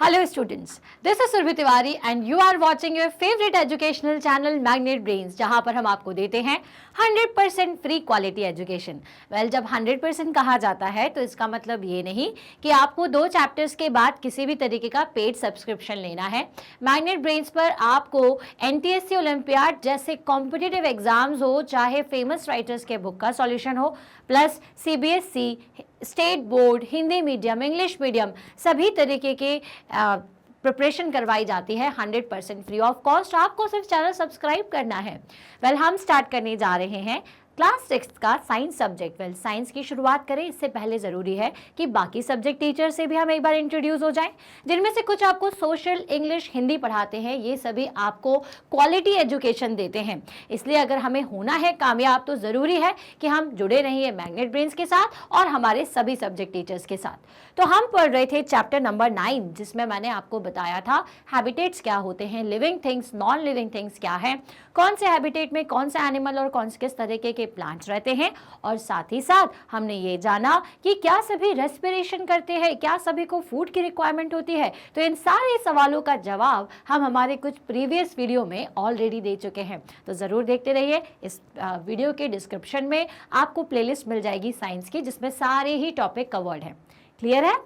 Hello students, this is Surbhi Tiwari and you are watching your favorite educational channel Magnet Brains, जहां पर हम आपको देते हैं 100% फ्री क्वालिटी एजुकेशन। वेल, जब 100% कहा जाता है तो इसका मतलब ये नहीं कि आपको 2 चैप्टर्स के बाद किसी भी तरीके का पेड सब्सक्रिप्शन लेना है। मैग्नेट ब्रेन्स पर आपको NTSC ओलंपियाड जैसे कॉम्पिटिटिव एग्जाम्स हो, चाहे फेमस राइटर्स के बुक का सॉल्यूशन हो, plus CBSE, state board, Hindi medium, English medium, सभी तरीके के प्रिपरेशन करवाई जाती है 100% फ्री ऑफ कॉस्ट। आपको सिर्फ चैनल सब्सक्राइब करना है। वेल, हम स्टार्ट करने जा रहे हैं क्लास 6 का साइंस सब्जेक्ट। वेल, साइंस की शुरुआत करें इससे पहले ज़रूरी है कि बाकी सब्जेक्ट टीचर से भी हम एक बार इंट्रोड्यूस हो जाएं, जिनमें से कुछ आपको सोशल, इंग्लिश, हिंदी पढ़ाते हैं। ये सभी आपको क्वालिटी एजुकेशन देते हैं। इसलिए अगर हमें होना है कामयाब तो ज़रूरी है कि हम जुड़े रहिए मैग्नेट ब्रेन्स के साथ और हमारे सभी सब्जेक्ट टीचर्स के साथ। तो हम पढ़ रहे थे चैप्टर नंबर 9, जिसमें मैंने आपको बताया था हैबिटेट्स क्या होते हैं, living things, non living things क्या है, कौन से हैबिटेट में कौन से एनिमल और कौन से किस तरीके के प्लांट्स रहते हैं, और साथ ही साथ हमने ये जाना कि क्या सभी रेस्पिरेशन करते हैं, क्या सभी को फूड की रिक्वायरमेंट होती है। तो इन सारे सवालों का जवाब हम हमारे कुछ प्रीवियस वीडियो में ऑलरेडी दे चुके हैं। तो ज़रूर देखते रहिए। इस वीडियो के डिस्क्रिप्शन में आपको प्लेलिस्ट मिल जाएगी साइंस की, जिसमें सारे ही टॉपिक कवर्ड हैं। क्लियर है?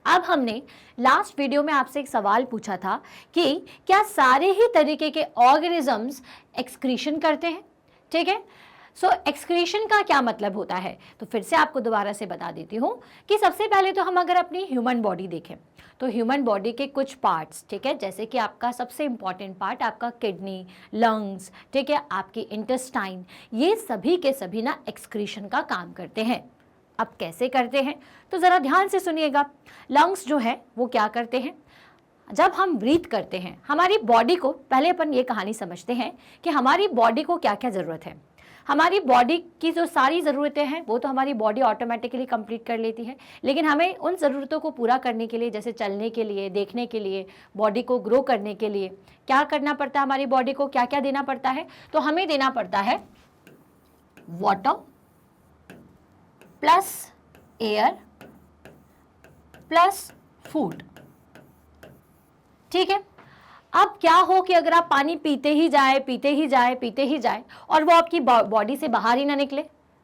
अब हमने लास्ट वीडियो में आपसे एक सवाल पूछा था कि क्या सारे ही तरीके के ऑर्गेनिजम्स एक्सक्रीशन करते हैं। ठीक है, सो एक्सक्रीशन का क्या मतलब होता है, तो फिर से आपको दोबारा से बता देती हूँ कि सबसे पहले तो हम अगर अपनी ह्यूमन बॉडी देखें तो ह्यूमन बॉडी के कुछ पार्ट्स, ठीक है, जैसे कि आपका सबसे इंपॉर्टेंट पार्ट आपका किडनी, लंग्स, ठीक है, आपकी इंटेस्टाइन, ये सभी के सभी ना एक्सक्रीशन का काम करते हैं। अब कैसे करते हैं तो ज़रा ध्यान से सुनिएगा। लंग्स जो है वो क्या करते हैं, जब हम ब्रीथ करते हैं हमारी बॉडी को, पहले अपन ये कहानी समझते हैं कि हमारी बॉडी को क्या क्या ज़रूरत है। हमारी बॉडी की जो सारी ज़रूरतें हैं वो तो हमारी बॉडी ऑटोमेटिकली कंप्लीट कर लेती है, लेकिन हमें उन ज़रूरतों को पूरा करने के लिए, जैसे चलने के लिए, देखने के लिए, बॉडी को ग्रो करने के लिए क्या करना पड़ता है, हमारी बॉडी को क्या क्या देना पड़ता है। तो हमें देना पड़ता है water plus air plus food. ठीक है, अब क्या हो कि अगर आप पानी पीते ही जाए और वो आपकी बॉडी से बाहर ही ना निकले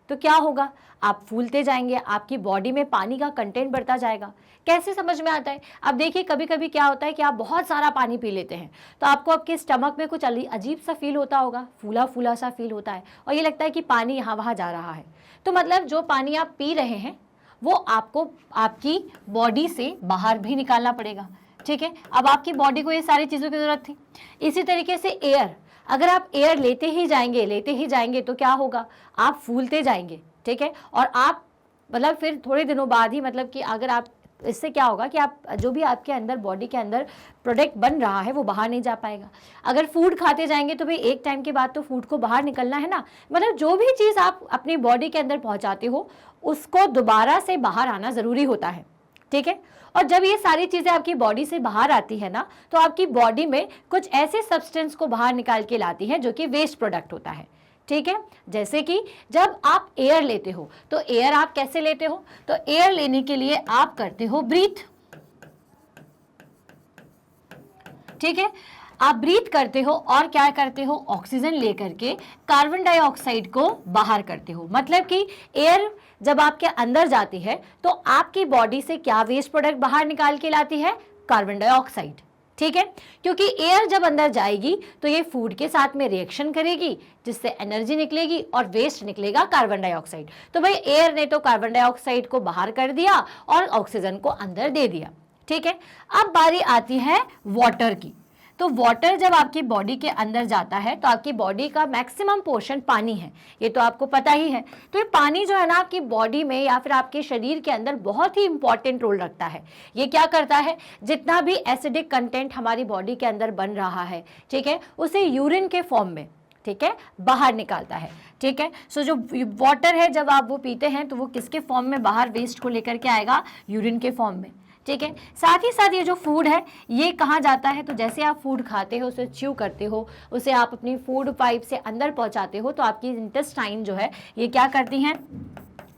तो क्या होगा, आप फूलते जाएंगे, आपकी बॉडी में पानी का कंटेंट बढ़ता जाएगा। कैसे समझ में आता है? अब देखिए, कभी कभी क्या होता है कि आप बहुत सारा पानी पी लेते हैं तो आपको आपके स्टमक में कुछ अजीब सा फील होता होगा, फूला फूला सा फील होता है और ये लगता है कि पानी यहाँ वहाँ जा रहा है। तो मतलब जो पानी आप पी रहे हैं वो आपको आपकी बॉडी से बाहर भी निकालना पड़ेगा। ठीक है, अब आपकी बॉडी को ये सारी चीज़ों की ज़रूरत थी। इसी तरीके से एयर, अगर आप एयर लेते ही जाएंगे तो क्या होगा, आप फूलते जाएंगे। ठीक है, और आप मतलब फिर थोड़े दिनों बाद ही, मतलब कि अगर आप, इससे क्या होगा कि आप जो भी आपके अंदर बॉडी के अंदर प्रोडक्ट बन रहा है वो बाहर नहीं जा पाएगा। अगर फूड खाते जाएंगे तो भाई एक टाइम के बाद तो फूड को बाहर निकलना है ना, मतलब जो भी चीज़ आप अपनी बॉडी के अंदर पहुंचाते हो उसको दोबारा से बाहर आना ज़रूरी होता है। ठीक है, और जब ये सारी चीज़ें आपकी बॉडी से बाहर आती है ना, तो आपकी बॉडी में कुछ ऐसे सब्सटेंस को बाहर निकाल के लाती है जो कि वेस्ट प्रोडक्ट होता है। ठीक है, जैसे कि जब आप एयर लेते हो तो एयर आप कैसे लेते हो, तो एयर लेने के लिए आप करते हो ब्रीथ। ठीक है, आप ब्रीथ करते हो और क्या करते हो, ऑक्सीजन लेकर के कार्बन डाइऑक्साइड को बाहर करते हो। मतलब कि एयर जब आपके अंदर जाती है तो आपकी बॉडी से क्या वेस्ट प्रोडक्ट बाहर निकाल के लाती है, कार्बन डाइऑक्साइड। ठीक है, क्योंकि एयर जब अंदर जाएगी तो ये फूड के साथ में रिएक्शन करेगी जिससे एनर्जी निकलेगी और वेस्ट निकलेगा कार्बन डाइऑक्साइड। तो भाई एयर ने तो कार्बन डाइऑक्साइड को बाहर कर दिया और ऑक्सीजन को अंदर दे दिया। ठीक है, अब बारी आती है वाटर की। तो वाटर जब आपकी बॉडी के अंदर जाता है तो आपकी बॉडी का मैक्सिमम पोर्शन पानी है, ये तो आपको पता ही है। तो ये पानी जो है ना आपकी बॉडी में या फिर आपके शरीर के अंदर बहुत ही इंपॉर्टेंट रोल रखता है। ये क्या करता है, जितना भी एसिडिक कंटेंट हमारी बॉडी के अंदर बन रहा है, ठीक है, उसे यूरिन के फॉर्म में, ठीक है, बाहर निकालता है। ठीक है, सो जो वाटर है जब आप वो पीते हैं तो वो किसके फॉर्म में बाहर वेस्ट को लेकर के आएगा, यूरिन के फॉर्म में। ठीक है, साथ ही साथ ये जो फूड है ये कहाँ जाता है, तो जैसे आप फूड खाते हो, उसे च्यू करते हो, उसे आप अपनी फूड पाइप से अंदर पहुँचाते हो, तो आपकी इंटेस्टाइन जो है ये क्या करती हैं,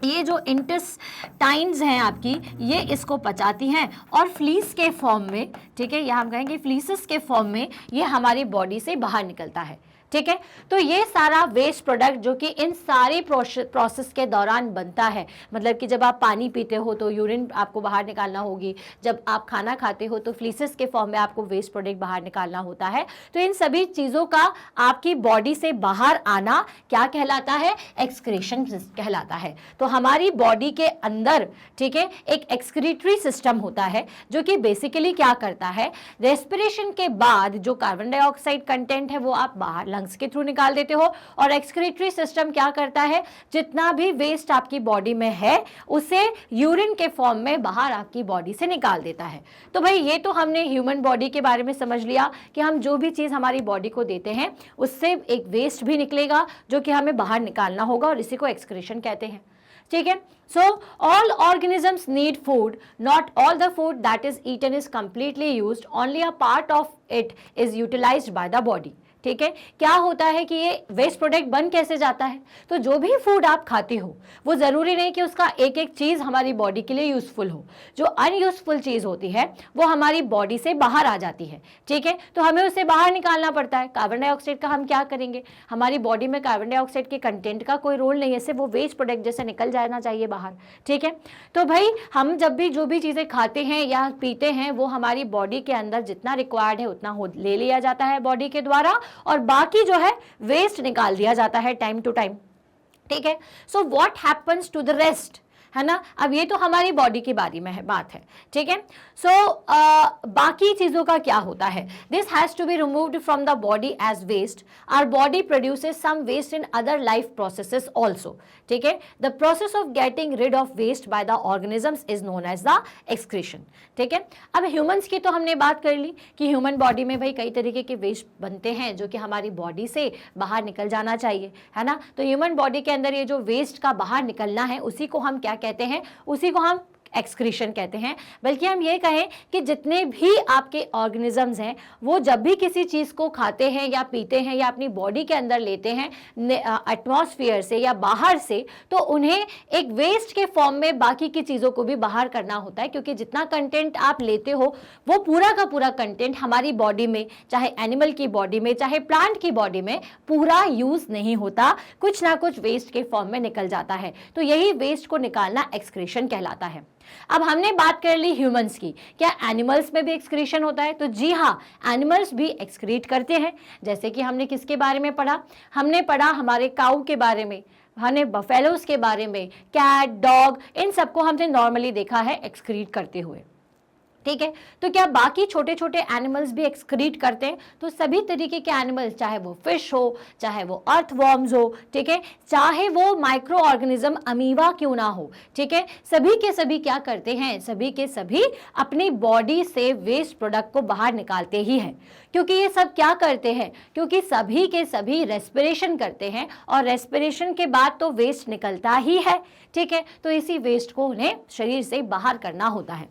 ये जो इंटेस्टाइन्स हैं आपकी, ये इसको पचाती हैं और फ्लीस के फॉर्म में, ठीक है, या हम कहेंगे फ्लीसेस के फॉर्म में ये हमारी बॉडी से बाहर निकलता है, ठीक है। तो ये सारा वेस्ट प्रोडक्ट जो कि इन सारी प्रोसेस के दौरान बनता है, मतलब कि जब आप पानी पीते हो तो यूरिन आपको बाहर निकालना होगी, जब आप खाना खाते हो तो फ्लीसेस के फॉर्म में आपको वेस्ट प्रोडक्ट बाहर निकालना होता है। तो इन सभी चीज़ों का आपकी बॉडी से बाहर आना क्या कहलाता है? एक्सक्रीशन कहलाता है। तो हमारी बॉडी के अंदर, ठीक है, एक एक्सक्रीटरी सिस्टम होता है जो कि बेसिकली क्या करता है, रेस्पिरेशन के बाद जो कार्बन डाइऑक्साइड कंटेंट है वो आप बाहर लंग्स के थ्रू निकाल देते हो, और एक्सक्रीटरी सिस्टम क्या करता है, जितना भी वेस्ट आपकी बॉडी में है उसे यूरिन के फॉर्म में बाहर आपकी बॉडी से निकाल देता है। तो भाई ये तो हमने ह्यूमन बॉडी के बारे में समझ लिया कि हम जो भी चीज़ हमारी बॉडी को देते हैं उससे एक वेस्ट भी निकलेगा जो कि हमें बाहर निकालना होगा, और इसी को एक्सक्रीशन कहते हैं, ठीक है। So all organisms need food. Not all the food that is eaten is completely used. Only a part of it is utilized by the body. ठीक है। क्या होता है कि ये वेस्ट प्रोडक्ट बन कैसे जाता है, तो जो भी फूड आप खाते हो वो ज़रूरी नहीं कि उसका एक एक चीज़ हमारी बॉडी के लिए यूज़फुल हो। जो अनयूज़फुल चीज़ होती है वो हमारी बॉडी से बाहर आ जाती है, ठीक है। तो हमें उसे बाहर निकालना पड़ता है। कार्बन डाइऑक्साइड का हम क्या करेंगे, हमारी बॉडी में कार्बन डाइऑक्साइड के कंटेंट का कोई रोल नहीं है, सिर्फ वो वेस्ट प्रोडक्ट जैसे निकल जाना चाहिए बाहर, ठीक है। तो भाई हम जब भी जो भी चीज़ें खाते हैं या पीते हैं वो हमारी बॉडी के अंदर जितना रिक्वायर्ड है उतना ले लिया जाता है बॉडी के द्वारा, और बाकी जो है वेस्ट निकाल दिया जाता है टाइम टू टाइम, ठीक है। So what happens to the rest, है ना। अब ये तो हमारी बॉडी की बारी में है बात है, ठीक है। सो बाकी चीज़ों का क्या होता है, this has to be removed from the body as waste. Our body produces some waste in other life processes also, ठीक है। The process of getting rid of waste by the organisms is known as the excretion, ठीक है। अब humans की तो हमने बात कर ली कि ह्यूमन बॉडी में भाई कई तरीके के वेस्ट बनते हैं जो कि हमारी बॉडी से बाहर निकल जाना चाहिए, है ना। तो ह्यूमन बॉडी के अंदर ये जो वेस्ट का बाहर निकलना है उसी को हम क्या कहते हैं, उसी को हम एक्सक्रीशन कहते हैं। बल्कि हम ये कहें कि जितने भी आपके ऑर्गेनिजम्स हैं वो जब भी किसी चीज़ को खाते हैं या पीते हैं या अपनी बॉडी के अंदर लेते हैं एटमॉस्फेयर से या बाहर से, तो उन्हें एक वेस्ट के फॉर्म में बाकी की चीज़ों को भी बाहर करना होता है, क्योंकि जितना कंटेंट आप लेते हो वो पूरा का पूरा कंटेंट हमारी बॉडी में, चाहे एनिमल की बॉडी में चाहे प्लांट की बॉडी में, पूरा यूज़ नहीं होता, कुछ ना कुछ वेस्ट के फॉर्म में निकल जाता है। तो यही वेस्ट को निकालना एक्सक्रीशन कहलाता है। अब हमने बात कर ली ह्यूमंस की, क्या एनिमल्स में भी एक्सक्रीशन होता है? तो जी हाँ, एनिमल्स भी एक्सक्रीट करते हैं। जैसे कि हमने किसके बारे में पढ़ा, हमने पढ़ा हमारे काऊ के बारे में, हमने बफेलोज के बारे में, कैट, डॉग, इन सबको हमने नॉर्मली देखा है एक्सक्रीट करते हुए, ठीक है। तो क्या बाकी छोटे छोटे एनिमल्स भी एक्सक्रीट करते हैं? तो सभी तरीके के एनिमल्स, चाहे वो फिश हो, चाहे वो अर्थवॉर्म्स हो, ठीक है, चाहे वो माइक्रो ऑर्गेनिज्म अमीबा क्यों ना हो, ठीक है, सभी के सभी क्या करते हैं, सभी के सभी अपनी बॉडी से वेस्ट प्रोडक्ट को बाहर निकालते ही हैं। क्योंकि ये सब क्या करते हैं, क्योंकि सभी के सभी रेस्पिरेशन करते हैं, और रेस्पिरेशन के बाद तो वेस्ट निकलता ही है, ठीक है। तो इसी वेस्ट को उन्हें शरीर से बाहर करना होता है।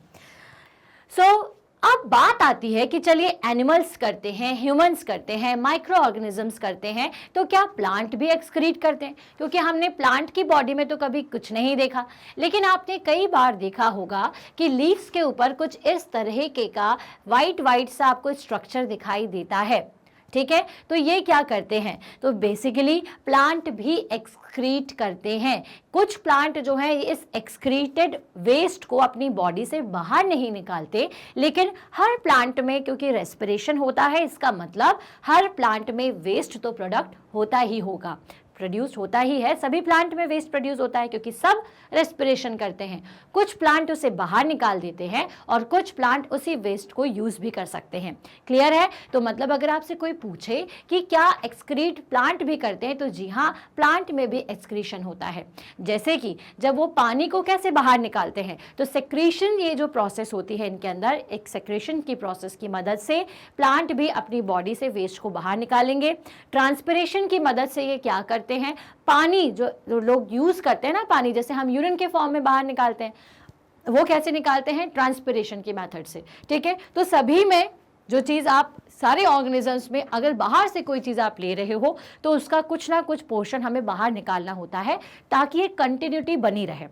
अब बात आती है कि चलिए एनिमल्स करते हैं, ह्यूमंस करते हैं, माइक्रो ऑर्गेनिजम्स करते हैं, तो क्या प्लांट भी एक्सक्रीट करते हैं? क्योंकि हमने प्लांट की बॉडी में तो कभी कुछ नहीं देखा, लेकिन आपने कई बार देखा होगा कि लीव्स के ऊपर कुछ इस तरह के का वाइट वाइट सा आपको स्ट्रक्चर दिखाई देता है, ठीक है। तो ये क्या करते हैं, तो बेसिकली प्लांट भी एक्सक्रीट करते हैं। कुछ प्लांट जो है इस एक्सक्रीटेड वेस्ट को अपनी बॉडी से बाहर नहीं निकालते, लेकिन हर प्लांट में क्योंकि रेस्पिरेशन होता है, इसका मतलब हर प्लांट में वेस्ट तो प्रोडक्ट होता ही होगा, प्रोड्यूस होता ही है। सभी प्लांट में वेस्ट प्रोड्यूस होता है क्योंकि सब रेस्पिरेशन करते हैं। कुछ प्लांट उसे बाहर निकाल देते हैं और कुछ प्लांट उसी वेस्ट को यूज भी कर सकते हैं। क्लियर है? तो मतलब अगर आपसे कोई पूछे कि क्या एक्सक्रीट प्लांट भी करते हैं, तो जी हाँ, प्लांट में भी एक्सक्रीशन होता है। जैसे कि जब वो पानी को कैसे बाहर निकालते हैं, तो सेक्रीशन, ये जो प्रोसेस होती है इनके अंदर, एक सेक्रेशन की प्रोसेस की मदद से प्लांट भी अपनी बॉडी से वेस्ट को बाहर निकालेंगे। ट्रांसपिरेशन की मदद से ये क्या करते हैं, पानी जो लोग यूज करते हैं ना, पानी जैसे हम यूरिन के फॉर्म में बाहर निकालते हैं, वो कैसे निकालते हैं, ट्रांसपिरेशन की मेथड से, ठीक है। तो सभी में जो चीज़ आप सारे ऑर्गेनिजम्स में अगर बाहर से कोई चीज़ आप ले रहे हो तो उसका कुछ ना कुछ पोर्शन हमें बाहर निकालना होता है ताकि एक कंटिन्यूटी बनी रहे,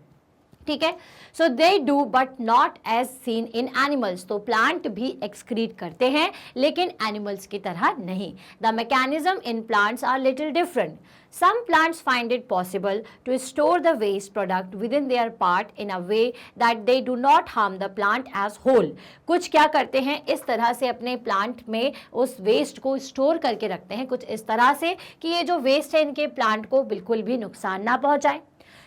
ठीक है। So they do but not as seen in animals, तो प्लांट भी एक्सक्रीट करते हैं लेकिन एनिमल्स की तरह नहीं। The mechanism in plants are little different. Some plants find it possible to store the waste product within their part in a way that they do not harm the plant as whole. कुछ क्या करते हैं, इस तरह से अपने plant में उस वेस्ट को स्टोर करके रखते हैं कुछ इस तरह से कि ये जो वेस्ट है इनके प्लांट को बिल्कुल भी नुकसान ना पहुंचाए।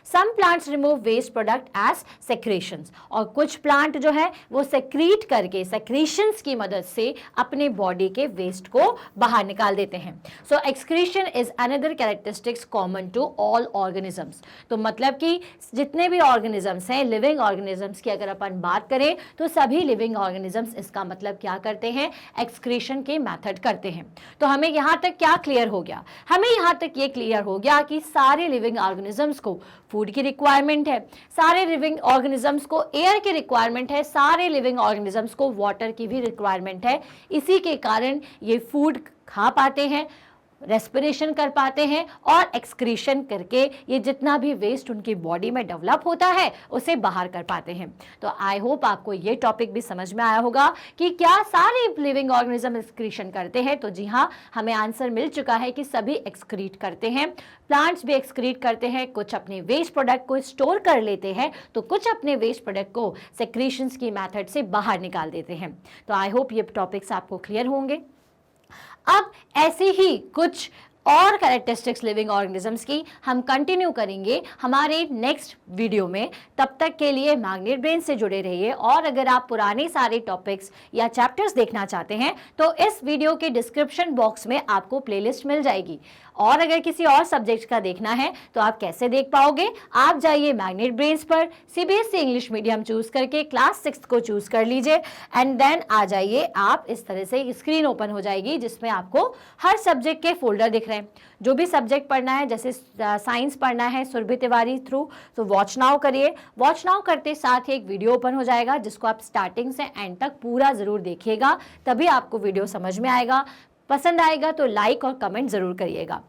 Some plants remove waste product as secretions, और कुछ प्लांट जो है वो सेक्रीट करके secretions की मदद से अपने बॉडी के वेस्ट को बाहर निकाल देते हैं। So excretion is another characteristics common to all organisms। तो मतलब कि जितने भी ऑर्गेनिजम्स हैं, लिविंग ऑर्गेनिजम्स की अगर अपन बात करें तो सभी लिविंग ऑर्गेनिजम्स इसका मतलब क्या करते हैं, एक्सक्रीशन के मेथड करते हैं। तो हमें यहाँ तक क्या क्लियर हो गया, हमें यहाँ तक ये क्लियर हो गया कि सारे लिविंग ऑर्गेनिजम्स को फूड की रिक्वायरमेंट है, सारे लिविंग ऑर्गेनिजम्स को एयर की रिक्वायरमेंट है, सारे लिविंग ऑर्गेनिजम्स को वाटर की भी रिक्वायरमेंट है। इसी के कारण ये फूड खा पाते हैं, रेस्पिरेशन कर पाते हैं और एक्सक्रीशन करके ये जितना भी वेस्ट उनकी बॉडी में डेवलप होता है उसे बाहर कर पाते हैं। तो आई होप आपको ये टॉपिक भी समझ में आया होगा कि क्या सारे लिविंग ऑर्गेनिज्म एक्सक्रीशन करते हैं। तो जी हाँ, हमें आंसर मिल चुका है कि सभी एक्सक्रीट करते हैं। प्लांट्स भी एक्सक्रीट करते हैं, कुछ अपने वेस्ट प्रोडक्ट को स्टोर कर लेते हैं तो कुछ अपने वेस्ट प्रोडक्ट को सेक्रीशंस की मेथड से बाहर निकाल देते हैं। तो आई होप ये टॉपिक्स आपको क्लियर होंगे। अब ऐसे ही कुछ और कैरेक्टरिस्टिक्स लिविंग ऑर्गेनिजम्स की हम कंटिन्यू करेंगे हमारे नेक्स्ट वीडियो में। तब तक के लिए मैग्नेट ब्रेन से जुड़े रहिए, और अगर आप पुराने सारे टॉपिक्स या चैप्टर्स देखना चाहते हैं तो इस वीडियो के डिस्क्रिप्शन बॉक्स में आपको प्लेलिस्ट मिल जाएगी। और अगर किसी और सब्जेक्ट का देखना है तो आप कैसे देख पाओगे, आप जाइए मैग्नेट ब्रेन्स पर, सीबीएसई इंग्लिश मीडियम चूज करके क्लास 6 को चूज कर लीजिए एंड देन आ जाइए आप। इस तरह से स्क्रीन ओपन हो जाएगी जिसमें आपको हर सब्जेक्ट के फोल्डर दिख रहे हैं। जो भी सब्जेक्ट पढ़ना है, जैसे साइंस पढ़ना है सुरभि तिवारी थ्रू, तो वॉच नाउ करिए। वॉच नाउ करते साथ ही एक वीडियो ओपन हो जाएगा जिसको आप स्टार्टिंग से एंड तक पूरा जरूर देखिएगा, तभी आपको वीडियो समझ में आएगा। पसंद आएगा तो लाइक और कमेंट जरूर करिएगा।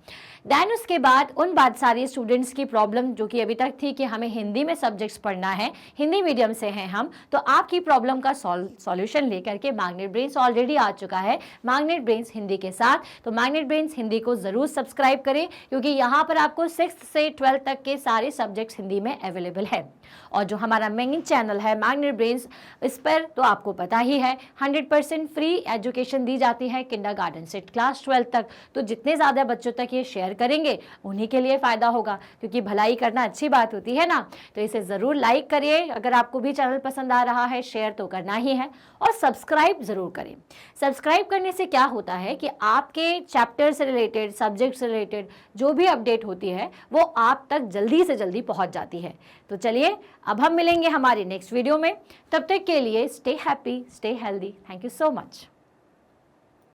देन उसके बाद उन बात सारी स्टूडेंट्स की प्रॉब्लम जो कि अभी तक थी कि हमें हिंदी में सब्जेक्ट्स पढ़ना है, हिंदी मीडियम से हैं हम, तो आपकी प्रॉब्लम का सॉल्यूशन लेकर के मैग्नेट ब्रेन्स ऑलरेडी आ चुका है मैग्नेट ब्रेन्स हिंदी के साथ। तो मैग्नेट ब्रेन्स हिंदी को ज़रूर सब्सक्राइब करें क्योंकि यहाँ पर आपको 6th से 12th तक के सारे सब्जेक्ट्स हिंदी में अवेलेबल है। और जो हमारा मेन चैनल है मैग्नेट ब्रेन्स, इस पर तो आपको पता ही है 100% फ्री एजुकेशन दी जाती है किंडरगार्टन से क्लास 12 तक। तो जितने ज़्यादा बच्चों तक ये शेयर करेंगे उन्हीं के लिए फ़ायदा होगा, क्योंकि भलाई करना अच्छी बात होती है ना। तो इसे ज़रूर लाइक करिए, अगर आपको भी चैनल पसंद आ रहा है शेयर तो करना ही है, और सब्सक्राइब ज़रूर करें। सब्सक्राइब करने से क्या होता है कि आपके चैप्टर से रिलेटेड, सब्जेक्ट से रिलेटेड जो भी अपडेट होती है वो आप तक जल्दी से जल्दी पहुंच जाती है। तो चलिए अब हम मिलेंगे हमारे नेक्स्ट वीडियो में, तब तक के लिए stay happy, stay healthy. Thank you so much.